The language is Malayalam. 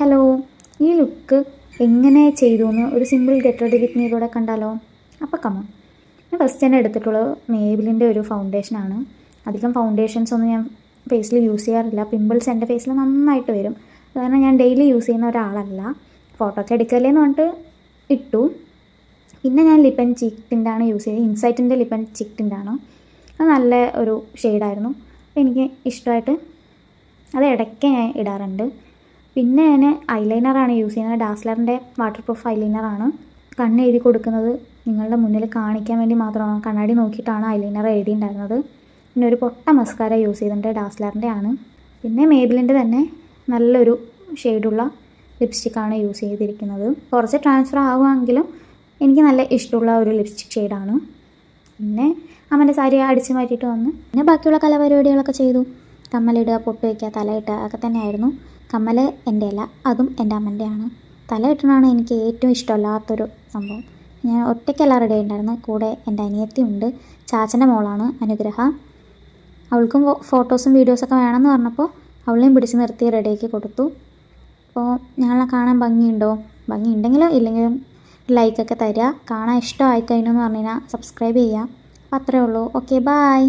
ഹലോ, ഈ ലുക്ക് എങ്ങനെ ചെയ്തു എന്ന് ഒരു സിമ്പിൾ ഗെറ്റ് റെഡി വിത്ത് മീയിലൂടെ കണ്ടാലോ? അപ്പോൾ കമോൺ. ഞാൻ ഫസ്റ്റ് തന്നെ എടുത്തിട്ടുള്ളത് മേബിലിൻ്റെ ഒരു ഫൗണ്ടേഷനാണ്. അധികം ഫൗണ്ടേഷൻസ് ഒന്നും ഞാൻ ഫേസിൽ യൂസ് ചെയ്യാറില്ല. പിമ്പിൾസ് എൻ്റെ ഫേസിൽ നന്നായിട്ട് വരും. കാരണം ഞാൻ ഡെയിലി യൂസ് ചെയ്യുന്ന ഒരാളല്ല. ഫോട്ടോക്ക് എടുക്കല്ലേന്ന് പറഞ്ഞിട്ട് ഇട്ടു. പിന്നെ ഞാൻ ലിപ്പ് ആൻഡ് ചീക്ക് ടിൻ്റാണ് യൂസ് ചെയ്തത്. ഇൻസൈറ്റിൻ്റെ ലിപ്പ് ആൻഡ് ചീക്ക് ടിൻ്റാണ്. അത് നല്ല ഒരു ഷെയ്ഡായിരുന്നു. അപ്പോൾ എനിക്ക് ഇഷ്ടമായിട്ട് അത് ഇടയ്ക്ക് ഞാൻ ഇടാറുണ്ട്. പിന്നെ ഞാൻ ഐലൈനറാണ് യൂസ് ചെയ്യുന്നത്. ഡാസ്ലറിൻ്റെ വാട്ടർ പ്രൂഫ് ഐലൈനറാണ്. കണ്ണ് എഴുതി കൊടുക്കുന്നത് നിങ്ങളുടെ മുന്നിൽ കാണിക്കാൻ വേണ്ടി മാത്രമാണ്. കണ്ണാടി നോക്കിയിട്ടാണ് ഐലൈനർ എഴുതിയിട്ടുണ്ടായിരുന്നത്. പിന്നെ ഒരു പൊട്ട മസ്കാര യൂസ് ചെയ്തിട്ടുണ്ട്, ഡാസ്ലറിൻ്റെ ആണ്. പിന്നെ മേബിലിൻ്റെ തന്നെ നല്ലൊരു ഷെയ്ഡുള്ള ലിപ്സ്റ്റിക്കാണ് യൂസ് ചെയ്തിരിക്കുന്നത്. കുറച്ച് ട്രാൻസ്ഫർ ആകുമെങ്കിലും എനിക്ക് നല്ല ഇഷ്ടമുള്ള ഒരു ലിപ്സ്റ്റിക് ഷെയ്ഡാണ്. പിന്നെ അമ്മൻ്റെ സാരി അടിച്ച് മാറ്റിയിട്ട് വന്ന് പിന്നെ ബാക്കിയുള്ള കലാപരിപാടികളൊക്കെ ചെയ്തു. കമ്മലിടുക, പൊട്ട് വയ്ക്കുക, തലയിടുക ഒക്കെ തന്നെയായിരുന്നു. കമ്മൽ എൻ്റെ അല്ല, അതും എൻ്റെ അമ്മൻ്റെയാണ്. തല ഇട്ടണതാണ് എനിക്ക് ഏറ്റവും ഇഷ്ടമല്ലാത്തൊരു സംഭവം. ഞാൻ ഒറ്റയ്ക്കല്ല റെഡി ആയിട്ടുണ്ടായിരുന്നു. കൂടെ എൻ്റെ അനിയത്തിയുണ്ട്, ചാച്ചൻ്റെ മോളാണ് അനുഗ്രഹ. അവൾക്കും ഫോട്ടോസും വീഡിയോസൊക്കെ വേണമെന്ന് പറഞ്ഞപ്പോൾ അവളെയും പിടിച്ച് നിർത്തി റെഡിയാക്കി കൊടുത്തു. അപ്പോൾ ഞങ്ങളെ കാണാൻ ഭംഗിയുണ്ടോ? ഭംഗിയുണ്ടെങ്കിലും ഇല്ലെങ്കിലും ലൈക്കൊക്കെ തരിക. കാണാൻ ഇഷ്ടമായി കഴിഞ്ഞു എന്ന് പറഞ്ഞു കഴിഞ്ഞാൽ സബ്സ്ക്രൈബ് ചെയ്യുക. അപ്പോൾ അത്രയേ ഉള്ളൂ. Okay, bye.